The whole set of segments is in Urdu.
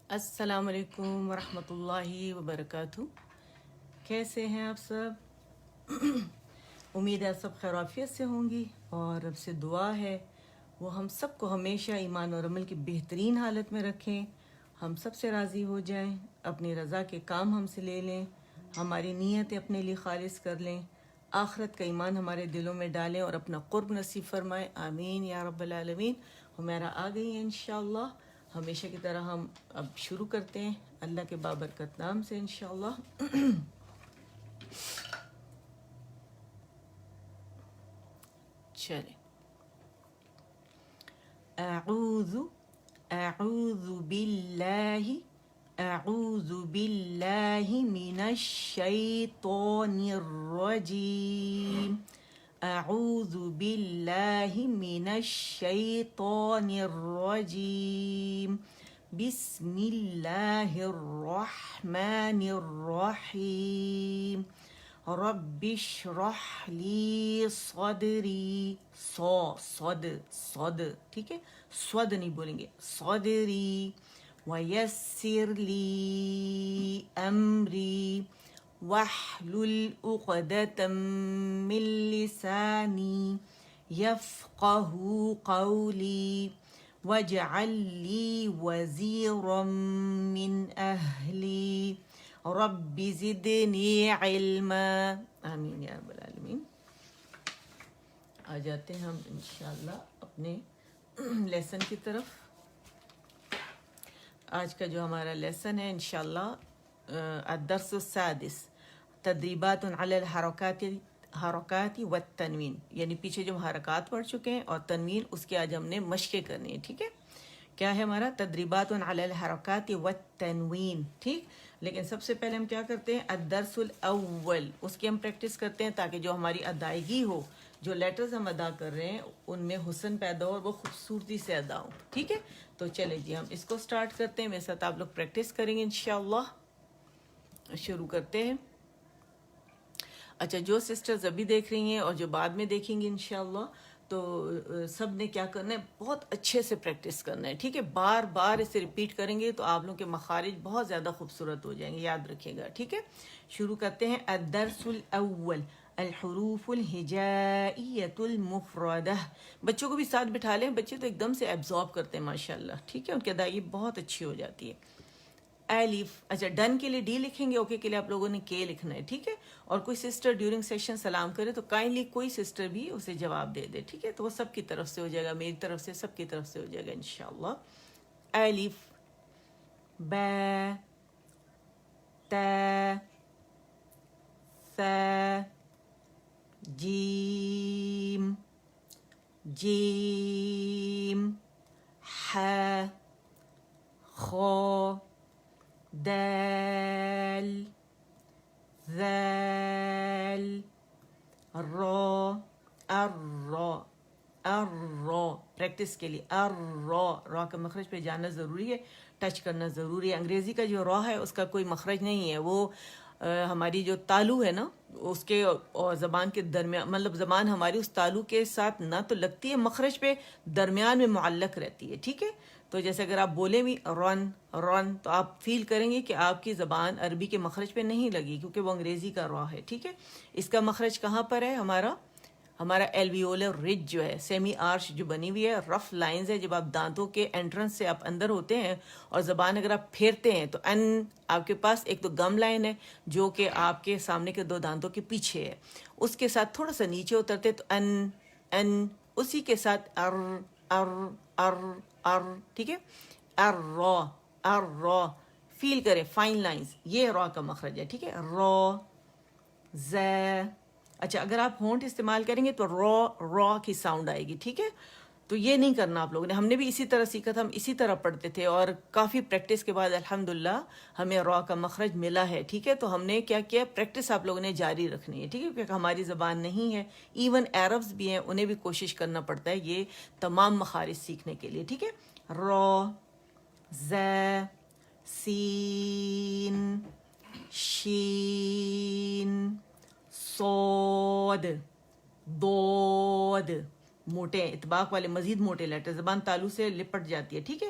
السلام علیکم ورحمۃ اللہ وبرکاتہ. کیسے ہیں آپ سب؟ امید ہے سب خیر عافیت سے ہوں گی، اور رب سے دعا ہے وہ ہم سب کو ہمیشہ ایمان اور عمل کی بہترین حالت میں رکھیں، ہم سب سے راضی ہو جائیں، اپنی رضا کے کام ہم سے لے لیں، ہماری نیتیں اپنے لیے خالص کر لیں، آخرت کا ایمان ہمارے دلوں میں ڈالیں اور اپنا قرب نصیب فرمائے. آمین یا رب العالمین. ہمیرا آ گئی ہیں انشاءاللہ. ہمیشہ کی طرح ہم اب شروع کرتے ہیں اللہ کے بابرکت نام سے انشاءاللہ. چلیں. اعوذ باللہ اعوذ باللہ من الشیطان الرجیم. اعوذ باللہ من الشیطان الرجیم. بسم اللہ الرحمن الرحیم. رب اشرح لی صدری. صد ٹھیک ہے، صد نہیں بولیں گے، صدری. ویسر لی امری واحلل عقدۃ من لسانی یفقہوا قولی. واجعل لی وزیرا من اہلی. رب زدنی علما. آمین یا رب العالمین. آ جاتے ہیں ہم انشاءاللہ اپنے لیسن کی طرف. آج کا جو ہمارا لیسن ہے انشاءاللہ الدرس السادس، تدریبات علی الحرکات والتنوین، یعنی پیچھے جو ہم حرکات پڑھ چکے ہیں اور تنوین، اس کے آج ہم نے مشقیں کرنی ہے. ٹھیک ہے، کیا ہے ہمارا؟ تدریبات علی الحرکات والتنوین. ٹھیک، لیکن سب سے پہلے ہم کیا کرتے ہیں؟ الدرس الاول، اس کی ہم پریکٹس کرتے ہیں تاکہ جو ہماری ادائیگی ہو، جو لیٹرز ہم ادا کر رہے ہیں ان میں حسن پیدا ہو اور وہ خوبصورتی سے ادا ہو. ٹھیک ہے، تو چلیں جی ہم اس کو سٹارٹ کرتے ہیں. میرے ساتھ آپ لوگ پریکٹس کریں گے انشاءاللہ. شروع کرتے ہیں. اچھا، جو سسٹرز ابھی دیکھ رہی ہیں اور جو بعد میں دیکھیں گی انشاءاللہ، تو سب نے کیا کرنا ہے؟ بہت اچھے سے پریکٹس کرنا ہے. ٹھیک ہے، بار بار اسے ریپیٹ کریں گے تو آپ لوگوں کے مخارج بہت زیادہ خوبصورت ہو جائیں گے، یاد رکھیے گا. ٹھیک ہے، شروع کرتے ہیں. الدرس الاول، الحروف الہجائیۃ المفردہ. بچوں کو بھی ساتھ بٹھا لیں، بچے تو ایک دم سے ایبزارب کرتے ہیں ماشاءاللہ. ٹھیک ہے، ان کی ادائیگی بہت اچھی ہو جاتی ہے. الف. اچھا، ڈن کے لیے ڈی لکھیں گے، اوکے کے لیے آپ لوگوں نے کے لکھنا ہے. ٹھیک ہے، اور کوئی سسٹر ڈیورنگ سیشن سلام کرے تو کائنڈلی کوئی سسٹر بھی اسے جواب دے دے. ٹھیک ہے، تو وہ سب کی طرف سے ہو جائے گا، میری طرف سے، سب کی طرف سے ہو جائے گا انشاءاللہ. الف، با، تا، ثا، جیم، جیم، ح، خا، دال، ذال، را. الرا پریکٹس کے لیے را کا مخرج پہ جانا ضروری ہے، ٹچ کرنا ضروری ہے. انگریزی کا جو را ہے اس کا کوئی مخرج نہیں ہے، وہ ہماری جو تالو ہے نا، اس کے اور زبان کے درمیان، مطلب زبان ہماری اس تالو کے ساتھ نہ تو لگتی ہے مخرج پہ، درمیان میں معلق رہتی ہے. ٹھیک ہے، تو جیسے اگر آپ بولیں بھی رن تو آپ فیل کریں گے کہ آپ کی زبان عربی کے مخرج پہ نہیں لگی، کیونکہ وہ انگریزی کا را ہے. ٹھیک ہے، اس کا مخرج کہاں پر ہے؟ ہمارا ایلویولر رج جو ہے، سیمی آرش جو بنی ہوئی ہے، رف لائنز ہے. جب آپ دانتوں کے انٹرنس سے آپ اندر ہوتے ہیں اور زبان اگر آپ پھیرتے ہیں تو ان آپ کے پاس ایک تو گم لائن ہے جو کہ آپ کے سامنے کے دو دانتوں کے پیچھے ہے، اس کے ساتھ تھوڑا سا نیچے اترتے تو ان اسی کے ساتھ ار. ٹھیک ہے، ار فیل کریں، فائن لائنز، یہ را کا مخرج ہے. ٹھیک ہے، را، ز. اچھا، اگر آپ ہونٹ استعمال کریں گے تو را کی ساؤنڈ آئے گی. ٹھیک ہے، تو یہ نہیں کرنا آپ لوگوں نے. ہم نے بھی اسی طرح سیکھا تھا، ہم اسی طرح پڑھتے تھے اور کافی پریکٹس کے بعد الحمدللہ ہمیں را کا مخرج ملا ہے. ٹھیک ہے، تو ہم نے کیا کیا؟ پریکٹس آپ لوگوں نے جاری رکھنی ہے. ٹھیک ہے، کیونکہ ہماری زبان نہیں ہے، ایون عربز بھی ہیں، انہیں بھی کوشش کرنا پڑتا ہے یہ تمام مخارج سیکھنے کے لیے. ٹھیک ہے، را، ز، سین، شین، صاد، ضاد. موٹے اطباق والے مزید موٹے لیٹر، زبان تالو سے لپٹ جاتی ہے. ٹھیک ہے،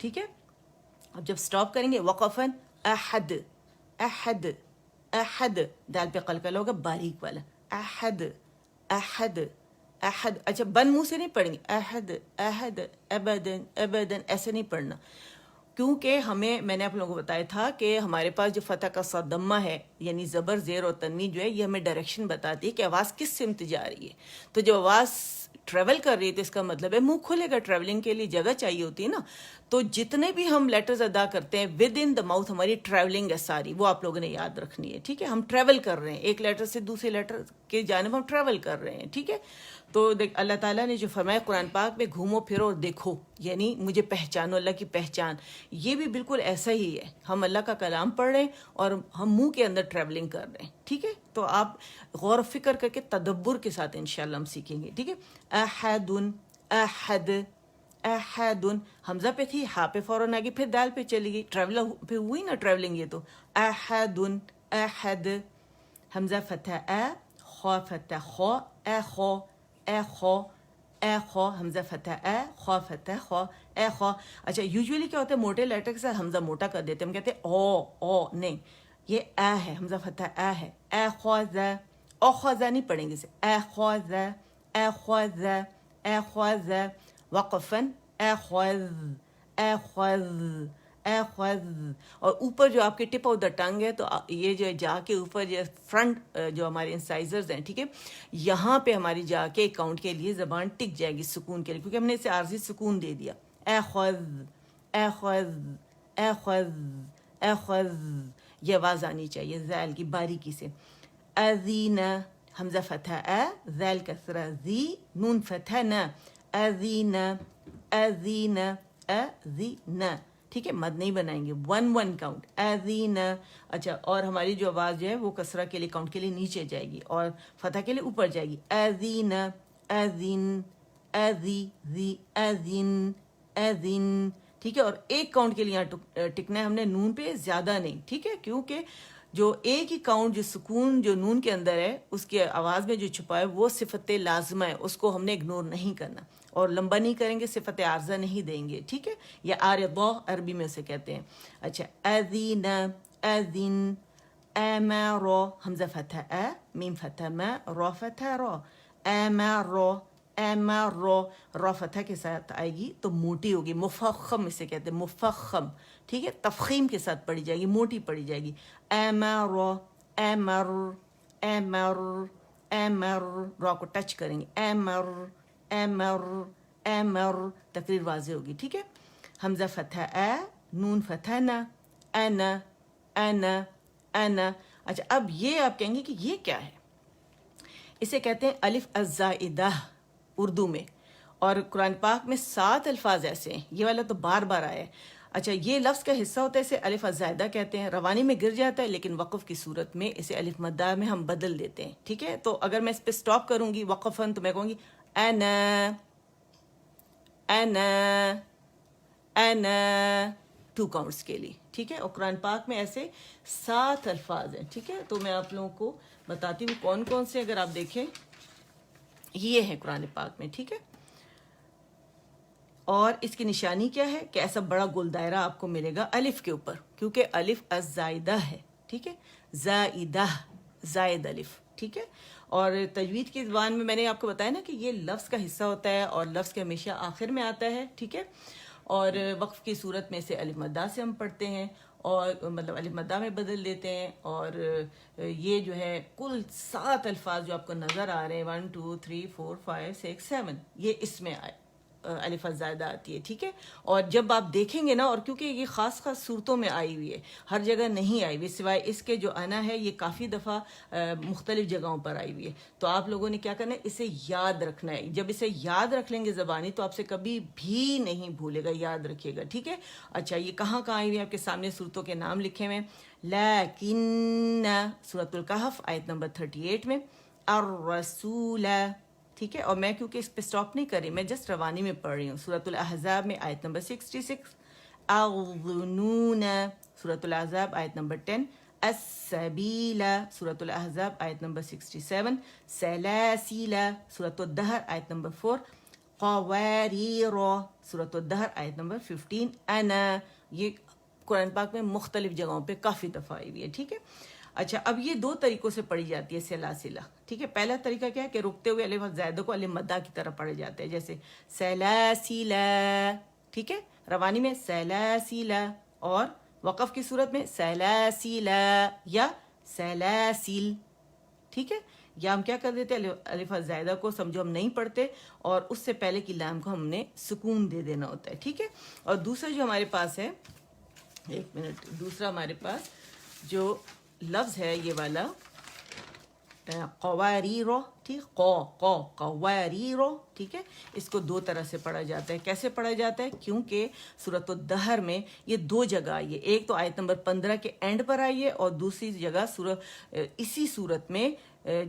ٹھیک ہے. اب جب سٹاپ کریں گے وقفن احد احد احد, دال پہ قلقلہ ہوگا باریک والا, احد احد احد. اچھا بند منہ سے نہیں پڑھیں گے, احد احد ابدن ابدن, ایسے نہیں پڑھنا, کیونکہ میں نے آپ لوگوں کو بتایا تھا کہ ہمارے پاس جو فتح کا صدمہ ہے یعنی زبر زیر اور تنوین جو ہے یہ ہمیں ڈائریکشن بتاتی ہے کہ آواز کس سمت جا رہی ہے. تو جب آواز ٹریول کر رہی ہے تو اس کا مطلب ہے منہ کھلے گا, ٹریولنگ کے لیے جگہ چاہیے ہوتی ہے نا. تو جتنے بھی ہم لیٹرز ادا کرتے ہیں ود ان دا ماؤتھ ہماری ٹریولنگ ہے ساری, وہ آپ لوگوں نے یاد رکھنی ہے. ٹھیک ہے, ہم ٹریول کر رہے ہیں ایک لیٹر سے دوسرے لیٹر کی جانب, ہم ٹریول کر رہے ہیں. ٹھیک ہے, تو اللہ تعالیٰ نے جو فرمایا قرآن پاک میں گھومو پھرو اور دیکھو, یعنی مجھے پہچانو, اللہ کی پہچان, یہ بھی بالکل ایسا ہی ہے. ہم اللہ کا کلام پڑھ رہے ہیں اور ہم منہ کے اندر ٹریولنگ کر رہے ہیں. ٹھیک ہے, تو آپ غور و فکر کر کے تدبر کے ساتھ انشاءاللہ ہم سیکھیں گے. ٹھیک ہے, احد احد احد, حمزہ پہ تھی, ہا پہ فوراً آگے, پھر دال پہ چلی گئی, ٹریول پہ ہوئی نا ٹریولنگ. یہ تو احد احد, حمزہ فتح اے, خو فتح خو, اے خو اے خو اے خو, حمزہ فتح اے, خو فتح خو, اے خو. اچھا یوزولی کیا ہوتا ہے موٹے لیٹر کے ساتھ حمزہ موٹا کر دیتے ہیں, ہم کہتے ہیں او نہیں, یہ اے ہے, حمزہ فتح اے ہے. اے خواز, او خواز نہیں پڑھیں گے اسے, اے خواز اے خواز اے خواز, وقفن اے خواز اے خواز اے خواز. اور اوپر جو آپ کے ٹپ آف دا ٹنگ ہے, تو یہ جو ہے جا کے اوپر جو فرنٹ جو ہمارے انسائزرز ہیں, ٹھیک ہے, یہاں پہ ہماری جا کے کاؤنٹ کے لیے زبان ٹک جائے گی سکون کے لیے, کیونکہ ہم نے اسے عارضی سکون دے دیا. اے خواز اے خواز اے خواز اے خواز, یہ آواز آنی چاہیے ذیل کی باریکی سے. اذین, حمزہ فتح اے, ذیل کسرہ زی, نون فتح نا, اذین اذین اذین. ٹھیک ہے, مد نہیں بنائیں گے, 1 کاؤنٹ, اذین. اچھا, اور ہماری جو آواز جو ہے وہ کسرہ کے لیے کاؤنٹ کے لیے نیچے جائے گی اور فتح کے لیے اوپر جائے گی. اذین اذین اذی زی اذین اذین. ٹھیک ہے, اور ایک کاؤنٹ کے لیے یہاں ٹکنا ہے ہم نے, نون پہ, زیادہ نہیں. ٹھیک ہے, کیونکہ جو ایک ہی کاؤنٹ جو سکون جو نون کے اندر ہے اس کے آواز میں جو چھپا ہے وہ صفت لازمہ ہے, اس کو ہم نے اگنور نہیں کرنا, اور لمبا نہیں کریں گے, صفت عارضہ نہیں دیں گے. ٹھیک ہے, یا عارضہ عربی میں اسے کہتے ہیں. اچھا, اذین اذین امر, حمزہ فتح اے, میم فتح ما, را فتح را, امر امر, را فتح کے ساتھ آئے گی تو موٹی ہوگی, مفخم اسے کہتے ہیں, مفخم. ٹھیک ہے, تفخیم کے ساتھ پڑھی جائے گی, موٹی پڑھی جائے گی. امر امر امر امر, را کو ٹچ کریں گے, امر امر امر, تقریر واضح ہوگی. ٹھیک ہے, حمزہ فتح اے, نون فتح نا, انا انا انا. اچھا, اب یہ آپ کہیں گے کہ یہ کیا ہے, اسے کہتے ہیں الف الزائدہ اردو میں, اور قرآن پاک میں 7 الفاظ ایسے ہیں, یہ والا تو بار بار آیا ہے. اچھا, یہ لفظ کا حصہ ہوتا ہے, اسے الف الزائدہ کہتے ہیں. روانی میں گر جاتا ہے لیکن وقف کی صورت میں اسے الف مدہ میں ہم بدل دیتے ہیں. ٹھیک ہے, تو اگر میں اس پہ سٹاپ کروں گی وقفن, تو میں کہوں گی انا انا انا, 2 کاؤنٹس کے لیے. ٹھیک ہے, اور قرآن پاک میں ایسے 7 الفاظ ہیں. ٹھیک ہے, تو میں آپ لوگوں کو بتاتی ہوں کون کون سے, اگر آپ دیکھیں یہ ہیں قرآن پاک میں. ٹھیک ہے, اور اس کی نشانی کیا ہے کہ ایسا بڑا گول دائرہ آپ کو ملے گا الف کے اوپر, کیونکہ الف الزائدہ ہے. ٹھیک ہے, زائدہ زائد الف. ٹھیک ہے, اور تجوید کی زبان میں نے آپ کو بتایا نا کہ یہ لفظ کا حصہ ہوتا ہے اور لفظ کے ہمیشہ آخر میں آتا ہے. ٹھیک ہے, اور وقف کی صورت میں سے الف مدہ سے ہم پڑھتے ہیں, اور مطلب الف مدہ میں بدل دیتے ہیں. اور یہ جو ہے کل 7 الفاظ جو آپ کو نظر آ رہے ہیں, 1 2 3 4 5 6 7, یہ اس میں الف الزائدہ آتی ہے. ٹھیک ہے, اور جب آپ دیکھیں گے نا, اور کیونکہ یہ خاص خاص صورتوں میں آئی ہوئی ہے, ہر جگہ نہیں آئی ہوئی, سوائے اس کے جو انا ہے یہ کافی دفعہ مختلف جگہوں پر آئی ہوئی ہے. تو آپ لوگوں نے کیا کرنا ہے, اسے یاد رکھنا ہے. جب اسے یاد رکھ لیں گے زبانی تو آپ سے کبھی بھی نہیں بھولے گا, یاد رکھیے گا. ٹھیک ہے, اچھا, یہ کہاں کہاں آئی ہوئی ہے, آپ کے سامنے صورتوں کے نام لکھے ہوئے ہیں. لیکن سورۃ الکہف آیت نمبر 38 میں, الرسول. ٹھیک ہے, اور میں کیونکہ اس پہ سٹاپ نہیں کر رہی, میں جسٹ روانی میں پڑھ رہی ہوں. سورۃ الاحزاب میں آیت نمبر 66, اظنون, سورۃ الاحزاب آیت نمبر 10, السبیل, سورۃ الاحزاب آیت نمبر 67, سلاسل, سورۃ الدہر آیت نمبر 4, قواریر سورۃ الدہر آیت نمبر 15 انا، یہ قرآن پاک میں مختلف جگہوں پہ کافی دفعہ آئی ہوئی ہے. ٹھیک ہے. اچھا اب یہ دو طریقوں سے پڑھی جاتی ہے سلاسلہ. ٹھیک ہے. پہلا طریقہ کیا ہے کہ رکتے ہوئے الف زائدہ کو الف مدہ کی طرح پڑھے جاتے ہیں، جیسے سلاسلہ. ٹھیک ہے. روانی میں سلاسلہ، اور وقف کی صورت میں سلاسلہ یا سلاسل. ٹھیک ہے. یا ہم کیا کر دیتے ہیں، الف زائدہ کو سمجھو ہم نہیں پڑھتے اور اس سے پہلے کی لام کو ہم نے سکون دے دینا ہوتا ہے. ٹھیک ہے. اور دوسرا جو ہمارے پاس ہے، ایک منٹ، دوسرا ہمارے پاس جو لفظ ہے یہ والا قواریرو. ٹھیک، قواریرو. ٹھیک ہے. اس کو دو طرح سے پڑھا جاتا ہے. کیسے پڑھا جاتا ہے؟ کیونکہ سورۃ الدہر میں یہ دو جگہ آئی ہے، ایک تو آیت نمبر 15 کے اینڈ پر آئی ہے، اور دوسری جگہ اسی صورت میں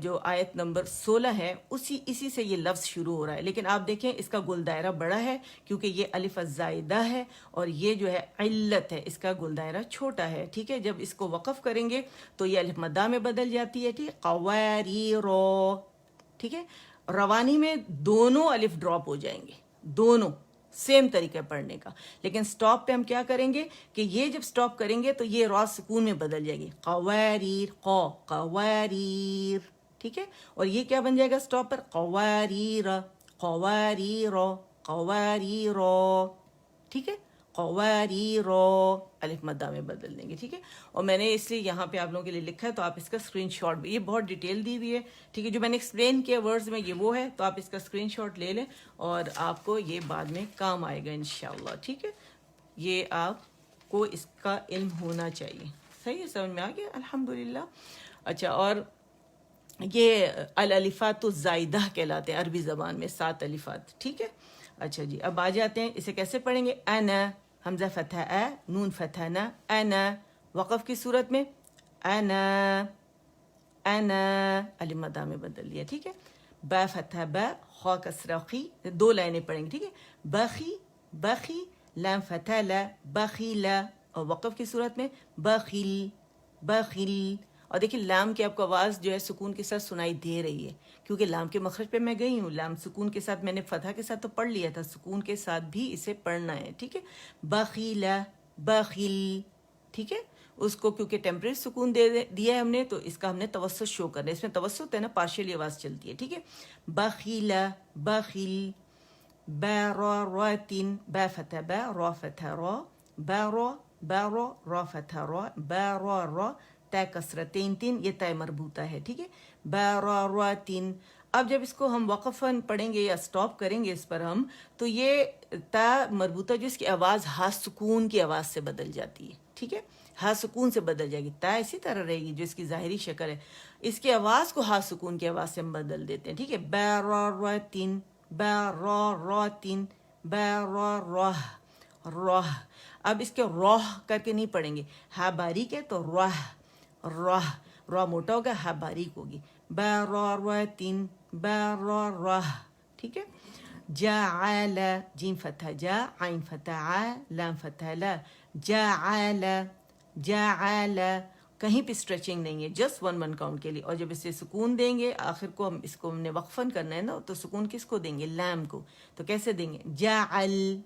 جو آیت نمبر 16 ہے اسی سے یہ لفظ شروع ہو رہا ہے. لیکن آپ دیکھیں اس کا گل دائرہ بڑا ہے کیونکہ یہ الف الزائدہ ہے، اور یہ جو ہے علت ہے، اس کا گل دائرہ چھوٹا ہے. ٹھیک ہے. جب اس کو وقف کریں گے تو یہ الف مدہ میں بدل جاتی ہے. ٹھیک، قواریرو. ٹھیک ہے. روانی میں دونوں الف ڈراپ ہو جائیں گے، دونوں سیم طریقہ پڑھنے کا. لیکن سٹاپ پہ ہم کیا کریں گے کہ یہ جب سٹاپ کریں گے تو یہ را سکون میں بدل جائے گی، قواریر، قواریر. ٹھیک ہے. اور یہ کیا بن جائے گا سٹاپ پر؟ قواریر، قواریر، قواریر. ٹھیک ہے. قواریرو الف مدہ میں بدل دیں گے. ٹھیک ہے. اور میں نے اس لیے یہاں پہ آپ لوگوں کے لیے لکھا ہے تو آپ اس کا اسکرین شاٹ بھی، یہ بہت ڈیٹیل دی ہوئی ہے. ٹھیک ہے. جو میں نے ایکسپلین کیا ورڈز میں یہ وہ ہے، تو آپ اس کا اسکرین شاٹ لے لیں اور آپ کو یہ بعد میں کام آئے گا انشاءاللہ. ٹھیک ہے. یہ آپ کو اس کا علم ہونا چاہیے. صحیح ہے، سمجھ میں آ گیا؟ الحمدللہ. اچھا، اور یہ الالفات الزائدہ کہلاتے ہیں عربی زبان میں، 7 الفات. ٹھیک ہے. اچھا جی، اب آ جاتے ہیں اسے کیسے پڑھیں گے. انا، حمزہ فتح اے، نون فتح نا. انا وقف کی صورت میں انا، انا الف مدہ میں بدل دیا. ٹھیک ہے. با فتح با، خا کسرہ خی، دو لائنیں پڑھیں گے. ٹھیک ہے. بخی، بخی، لام فتح لا، بخیلا. اور وقف کی صورت میں بخیل، بخیل. اور دیکھیں لام کی آپ کو آواز جو ہے سکون کے ساتھ سنائی دے رہی ہے، کیونکہ لام کے مخرج پہ میں گئی ہوں. لام سکون کے ساتھ میں نے فتح کے ساتھ تو پڑھ لیا تھا، سکون کے ساتھ بھی اسے پڑھنا ہے. ٹھیک ہے. بخیلا، بخیل. ٹھیک ہے. اس کو کیونکہ ٹیمپریری سکون دیا ہے ہم نے، تو اس کا ہم نے توسط شو کرنا ہے. اس میں توسط ہے نا، پارشلی آواز چلتی ہے. ٹھیک ہے. بخیلا، بخیل. باراتن، با فتح با، را فتح را، بارا، بارا، را فتح را، بارا، تا کسرتین تین، یہ تا مربوطہ ہے. ٹھیک ہے. باراتن. اب جب اس کو ہم وقفاً پڑھیں گے یا سٹاپ کریں گے اس پر ہم، تو یہ تا مربوطہ جو اس کی آواز ہا سکون کی آواز سے بدل جاتی ہے. ٹھیک ہے. ہا سکون سے بدل جائے گی. تا اسی طرح رہے گی جو اس کی ظاہری شکل ہے، اس کی آواز کو ہا سکون کی آواز سے ہم بدل دیتے ہیں. ٹھیک ہے. باراتن، باراتن، بارارہ، راہ. اب اس کے راہ کر کے نہیں پڑھیں گے، ہا باریک ہے تو راہ، راہ، را موٹا ہوگا، ہا باریک ہوگی. بارارتن، بارارہ. ٹھیک ہے. جعل، جیم فتح جا، عین فتح ع، لام فتح لا. جعل، جعل. کہیں پہ اسٹریچنگ نہیں ہے، جسٹ 1 کاؤنٹ کے لیے. اور جب اسے سکون دیں گے آخر کو، ہم اس کو ہم نے وقفاً کرنا ہے نا، تو سکون کس کو دیں گے؟ لام کو. تو کیسے دیں گے؟ جعل،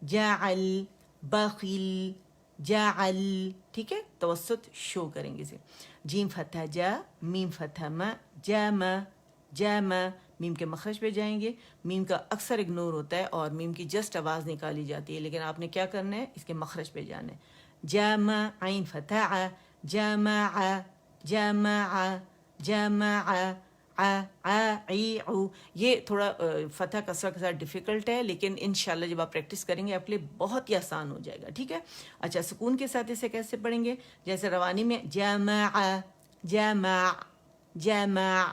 جعل، بخیل، جعل. ٹھیک ہے. توسط شو کریں گے اسے. جیم فتح جا، میم فتح ما، جامع، جامع. میم کے مخرج پہ جائیں گے. میم کا اکثر اگنور ہوتا ہے اور میم کی جسٹ آواز نکالی جاتی ہے، لیکن آپ نے کیا کرنا ہے؟ اس کے مخرج پہ جانا ہے. جامع، عین فتح ع، جامع، جامع، جامع. یہ تھوڑا فتح کسرہ کے ساتھ ڈیفیکلٹ ہے، لیکن انشاءاللہ جب آپ پریکٹس کریں گے آپ کے لیے بہت ہی آسان ہو جائے گا. ٹھیک ہے. اچھا، سکون کے ساتھ اسے کیسے پڑھیں گے؟ جیسے روانی میں جامع، جامع، جامع،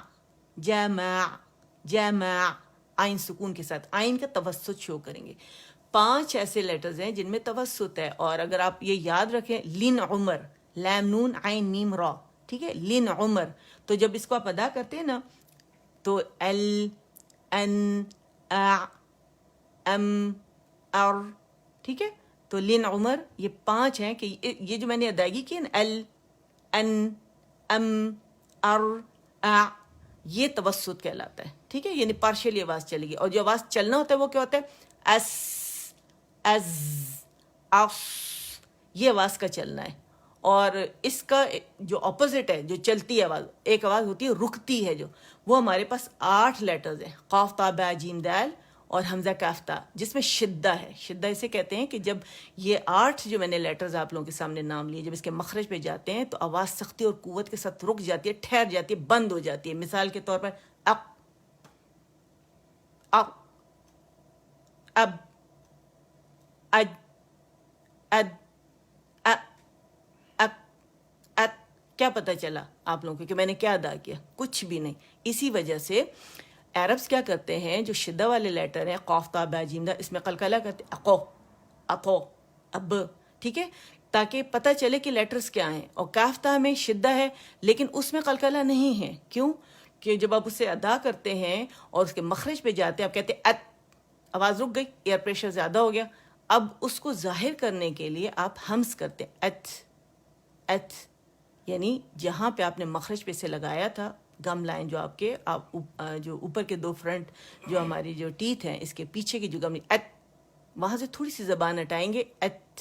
جامع، جامع. آئین سکون کے ساتھ، آئین کا توسط شو کریں گے. 5 ایسے لیٹرز ہیں جن میں توسط ہے، اور اگر آپ یہ یاد رکھیں، لن عمر، لام نون عین میم را. ٹھیک ہے. لن عمر. تو جب اس کو آپ ادا کرتے ہیں نا، تو ال، ان، ا، ام، ار. ٹھیک ہے. تو لن عمر یہ 5 ہیں کہ یہ جو میں نے ادائیگی کی نا، ال، ان، ام، ار، ا، یہ توسط کہلاتا ہے، ٹھیک ہے، یعنی پارشلی آواز چلے گی. اور جو آواز چلنا ہوتا ہے وہ کیا ہوتا ہے؟ ایس، ایز، آس، یہ آواز کا چلنا ہے. اور اس کا جو اپوزٹ ہے، جو چلتی آواز، ایک آواز ہوتی ہے رکتی ہے، جو وہ ہمارے پاس 8 لیٹرز ہیں، قاف تا با جیم دال اور حمزہ کاف تا، جس میں شدہ ہے. شدہ اسے کہتے ہیں کہ جب یہ 8 جو میں نے لیٹرز آپ لوگوں کے سامنے نام لیے، جب اس کے مخرج پہ جاتے ہیں تو آواز سختی اور قوت کے ساتھ رک جاتی ہے، ٹھہر جاتی ہے، بند ہو جاتی ہے. مثال کے طور پر اق، اق، اب، اج، اد، ا، اک، ات. کیا پتہ چلا آپ لوگوں کو کہ میں نے کیا ادا کیا؟ کچھ بھی نہیں. اسی وجہ سے عربس کیا کرتے ہیں، جو شدہ والے لیٹر ہیں قاف تا با جیم دا، اس میں قلقلہ کرتے اقو، اقو، اب، ٹھیک ہے، تاکہ پتہ چلے کہ لیٹرز کیا ہیں. اور کاف تا میں شدہ ہے لیکن اس میں قلقلہ نہیں ہے. کیوں؟ کہ جب آپ اسے ادا کرتے ہیں اور اس کے مخرج پہ جاتے ہیں، آپ کہتے ہیں ات، آواز رک گئی، ایئر پریشر زیادہ ہو گیا. اب اس کو ظاہر کرنے کے لیے آپ ہمس کرتے ہیں ات، ات، یعنی جہاں پہ آپ نے مخرج پہ سے لگایا تھا گم لائن، جو آپ کے جو اوپر کے 2 فرنٹ جو ہماری جو ٹیتھ ہیں، اس کے پیچھے کی جو گم ات، وہاں سے تھوڑی سی زبان ہٹائیں گے، ات،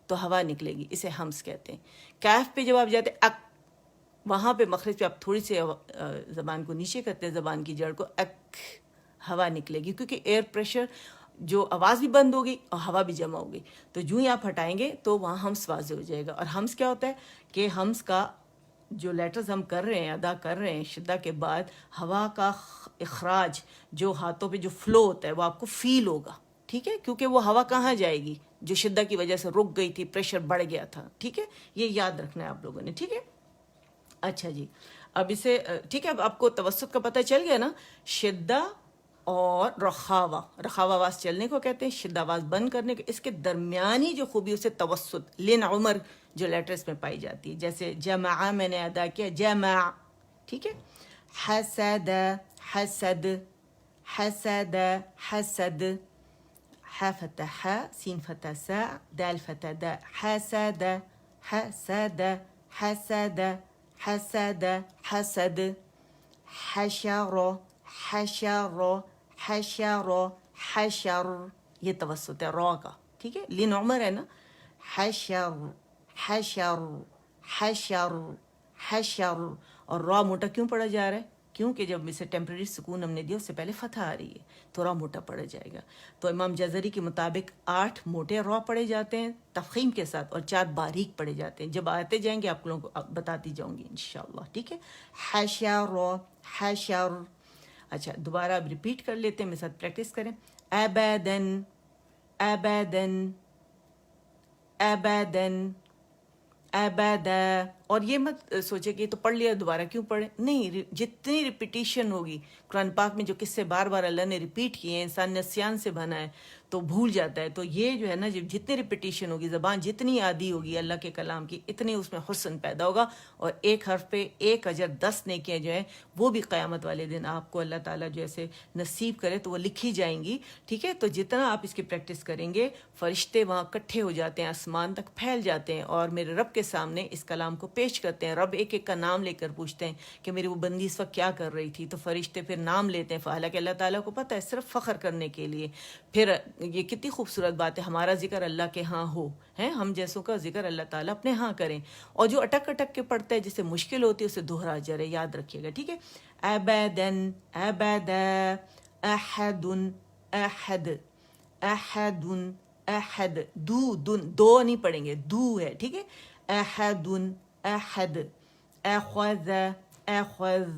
تو ہوا نکلے گی، اسے ہمس کہتے ہیں. کیف پہ جب آپ جاتے اک، وہاں پہ مخرج پہ آپ تھوڑی سی زبان کو نیچے کرتے ہیں، زبان کی جڑ کو، اک، ہوا نکلے گی، کیونکہ ایئر پریشر، جو آواز بھی بند ہوگی اور ہوا بھی جمع ہوگی. تو جو ہی آپ ہٹائیں گے تو وہاں ہمس واضح ہو جائے گا. اور ہمس کیا ہوتا ہے کہ ہمس کا جو لیٹرز ہم کر رہے ہیں، ادا کر رہے ہیں شدہ کے بعد، ہوا کا اخراج جو ہاتھوں پہ جو فلو ہوتا ہے وہ آپ کو فیل ہوگا، ٹھیک ہے، کیونکہ وہ ہوا کہاں جائے گی جو شدہ کی وجہ سے رک گئی تھی، پریشر بڑھ گیا تھا. ٹھیک ہے، یہ یاد رکھنا ہے آپ لوگوں نے. ٹھیک ہے، اچھا جی، اب اسے ٹھیک ہے، اب آپ کو توسط کا پتہ چل گیا نا. شدہ اور رخاوہ، رخاوہ آواز چلنے کو کہتے ہیں، شدہ آواز بند کرنے کو. اس کے درمیانی جو خوبی اسے توسط، لن عمر جو لیٹرز میں پائی جاتی ہے. جیسے جمع میں نے ادا کیا، جمع، ٹھیک ہے. حسد، حسد، حسد، حسد، ح فتح ح، سین فتح سا، دال فتح دا، حسد، حسد، حسد، حسد، حسد. حشر، حشر، حشر، حشر، یہ توسط ہے را کا، ٹھیک ہے، لین عمر ہے نا. حشر، حشر، حشر، حشر. اور را موٹا کیوں پڑا جا رہا ہے؟ کیونکہ جب اسے ٹیمپریری سکون ہم نے دیا، اس سے پہلے فتح آ رہی ہے تو را موٹا پڑا جائے گا. تو امام جزری کے مطابق 8 موٹے را پڑے جاتے ہیں تفخیم کے ساتھ، اور 4 باریک پڑے جاتے ہیں. جب آتے جائیں گے آپ لوگوں کو بتاتی جاؤں گی انشاءاللہ. ٹھیک ہے، حشر، حشر. اچھا، دوبارہ اب ریپیٹ کر لیتے ہیں، میرے ساتھ پریکٹس کریں. ابدن، ابدن، ابدن، ابدا. اور یہ مت سوچے کہ تو پڑھ لیا دوبارہ کیوں پڑھیں، نہیں، جتنی ریپیٹیشن ہوگی قرآن پاک میں، جو قصے بار بار اللہ نے ریپیٹ کیے ہیں، انسان نسیان سے بنا ہے تو بھول جاتا ہے. تو یہ جو ہے نا، جب جتنی ریپیٹیشن ہوگی، زبان جتنی عادی ہوگی اللہ کے کلام کی، اتنی اس میں حسن پیدا ہوگا. اور ایک حرف پہ 1 اجر 10 نیکیاں جو ہیں وہ بھی قیامت والے دن آپ کو اللہ تعالیٰ جو ایسے نصیب کرے تو وہ لکھی جائیں گی. ٹھیک ہے، تو جتنا آپ اس کی پریکٹس کریں گے، فرشتے وہاں اکٹھے ہو جاتے ہیں، آسمان تک پھیل جاتے ہیں اور میرے رب کے سامنے اس کلام کو پیش کرتے ہیں. رب ایک ایک کا نام لے کر پوچھتے ہیں کہ میری وہ بندی اس وقت کیا کر رہی تھی. تو فرشتے پھر نام لیتے ہیں، حالانکہ اللہ تعالیٰ کو پتہ ہے صرف فخر کرنے کے لیے. پھر یہ کتنی خوبصورت بات ہے، ہمارا ذکر اللہ کے ہاں ہو، ہیں ہم جیسوں کا ذکر اللہ تعالیٰ اپنے ہاں کریں. اور جو اٹک اٹک کے پڑھتا ہے، جس سے مشکل ہوتی ہے، اسے دوہرا اجر ہے، یاد رکھیے گا. ٹھیک ہے، ابدن، ابدا، احد، احد، احد، احد. دو نہیں پڑھیں گے، دو ہے. ٹھیک ہے، احد، احد. اخذ، اخذ،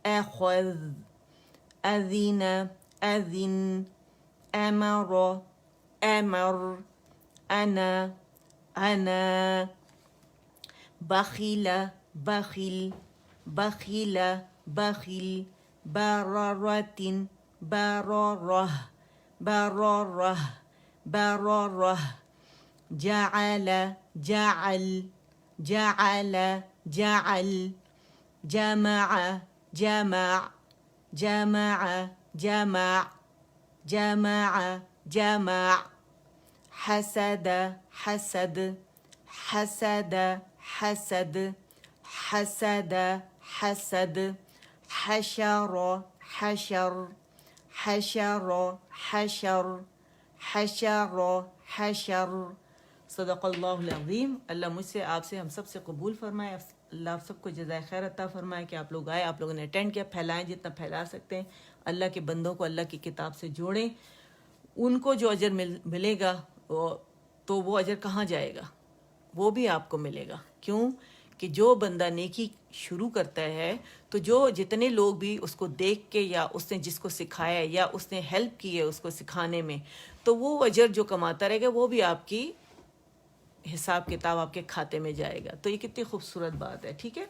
اخذ. اذن، اذن. امر، امر. انا، انا. بخیل، بخیل، بخیل، بخیل. بررت، بررہ، بررہ، بررہ. جعل، جعل، جعل، جعل. جمع، جمع، جمع، جمع، جمع، جمع. حسد، حسد، حسد، حسد. حسد، حسد. حشر حشر حشر حشر حشر حشر. صدق اللہ العظیم. اللہ مجھ سے آپ سے ہم سب سے قبول فرمائے. اللہ آپ سب کو جزائے خیر عطا فرمائے کہ آپ لوگ آئے, آپ لوگوں نے اٹینڈ کیا. پھیلائیں جتنا پھیلا سکتے ہیں. اللہ کے بندوں کو اللہ کی کتاب سے جوڑیں. ان کو جو اجر ملے گا تو وہ اجر کہاں جائے گا؟ وہ بھی آپ کو ملے گا. کیوں کہ جو بندہ نیکی شروع کرتا ہے تو جو جتنے لوگ بھی اس کو دیکھ کے یا اس نے جس کو سکھایا یا اس نے ہیلپ کی ہے اس کو سکھانے میں, تو وہ اجر جو کماتا رہے گا وہ بھی آپ کی حساب کتاب آپ کے کھاتے میں جائے گا. تو یہ کتنی خوبصورت بات ہے. ٹھیک ہے,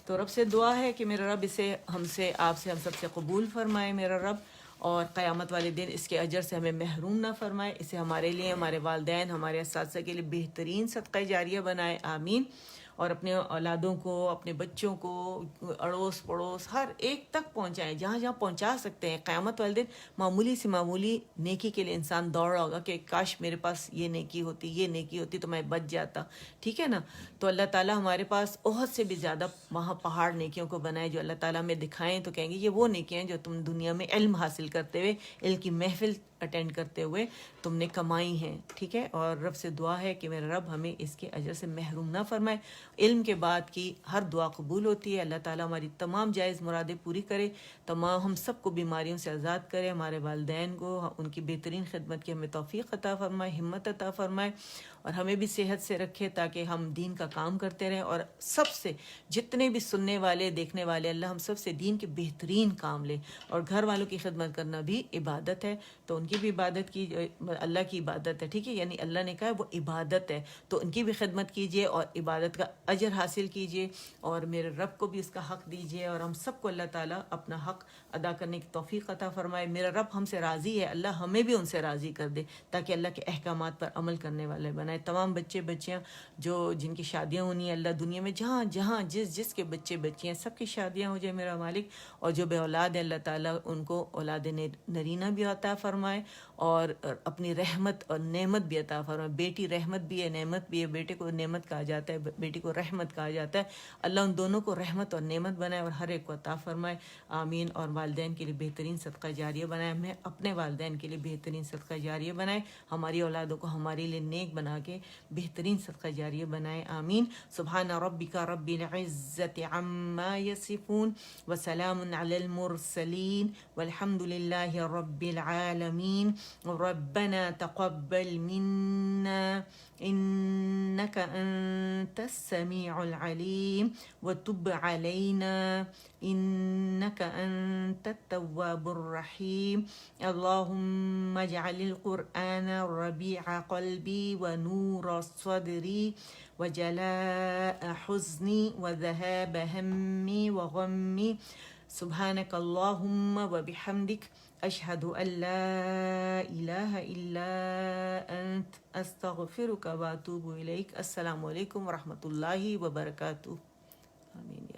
تو رب سے دعا ہے کہ میرا رب اسے ہم سے آپ سے ہم سب سے قبول فرمائے میرا رب, اور قیامت والے دن اس کے اجر سے ہمیں محروم نہ فرمائے. اسے ہمارے لیے, ہمارے والدین, ہمارے اساتذہ کے لیے بہترین صدقہ جاریہ بنائے. آمین. اور اپنے اولادوں کو, اپنے بچوں کو, اڑوس پڑوس ہر ایک تک پہنچائیں جہاں جہاں پہنچا سکتے ہیں. قیامت والے دن معمولی سے معمولی نیکی کے لیے انسان دوڑ رہا ہوگا کہ کاش میرے پاس یہ نیکی ہوتی, یہ نیکی ہوتی تو میں بچ جاتا. ٹھیک ہے نا. تو اللہ تعالیٰ ہمارے پاس بہت سے بھی زیادہ وہاں پہاڑ نیکیوں کو بنائے جو اللہ تعالیٰ ہمیں دکھائیں تو کہیں گے یہ وہ نیکیاں ہیں جو تم دنیا میں علم حاصل کرتے ہوئے, علم کی محفل اٹینڈ کرتے ہوئے تم نے کمائی ہیں. ٹھیک ہے, اور رب سے دعا ہے کہ میرا رب ہمیں اس کے اجر سے محروم نہ فرمائے. علم کے بعد کی ہر دعا قبول ہوتی ہے. اللہ تعالیٰ ہماری تمام جائز مرادیں پوری کرے, تمام ہم سب کو بیماریوں سے آزاد کرے, ہمارے والدین کو ان کی بہترین خدمت کی ہمیں توفیق عطا فرمائے, ہمت عطا فرمائے, اور ہمیں بھی صحت سے رکھے تاکہ ہم دین کا کام کرتے رہیں. اور سب سے جتنے بھی سننے والے دیکھنے والے, اللہ ہم سب سے دین کے بہترین کام لے. اور گھر والوں کی خدمت کرنا بھی عبادت ہے, تو ان کی بھی عبادت کی, اللہ کی عبادت ہے. ٹھیک ہے, یعنی اللہ نے کہا ہے وہ عبادت ہے, تو ان کی بھی خدمت کیجیے اور عبادت کا اجر حاصل کیجیے, اور میرے رب کو بھی اس کا حق دیجیے, اور ہم سب کو اللہ تعالیٰ اپنا حق ادا کرنے کی توفیق عطا فرمائے. میرا رب ہم سے راضی ہے, اللہ ہمیں بھی ان سے راضی کر دے تاکہ اللہ کے احکامات پر عمل کرنے والے بنائے. تمام بچے بچیاں جن کی شادیاں ہونی ہیں, اللہ دنیا میں جہاں جہاں جس کے بچے بچیاں سب کی شادیاں ہو جائے میرا مالک. اور جو بے اولاد ہے اللہ تعالیٰ ان کو اولاد نرینہ بھی عطا فرمائے, اور اپنی رحمت اور نعمت بھی عطا فرمائے. بیٹی رحمت بھی ہے, نعمت بھی ہے. بیٹے کو نعمت کہا جاتا ہے, بیٹی کو رحمت کہا جاتا ہے. اللہ ان دونوں کو رحمت اور نعمت بنائے اور ہر ایک کو عطا فرمائے. آمین. اور والدین کے لیے بہترین صدقہ جاریہ بنائے, میں اپنے والدین کے لیے بہترین صدقہ جاریہ بنائے, ہماری اولادوں کو ہمارے لیے نیک بنا کے بہترین صدقہ جاریہ بنائے. آمین. سبحان ربک رب العزت عما یصفون وسلام علی المرسلین والحمد للہ رب العالمین. ربنا تقبل منا إنك أنت السميع العليم وتب علينا إنك أنت التواب الرحيم. اللهم اجعل القرآن ربيع قلبي ونور صدري وجلاء حزني وذهاب همي وغمي. سبحانك اللهم وبحمدك أشهد أن لا إله إلا أنت أستغفرك وأتوب إليك. السلام علیکم ورحمۃ اللہ وبرکاتہ. آمین.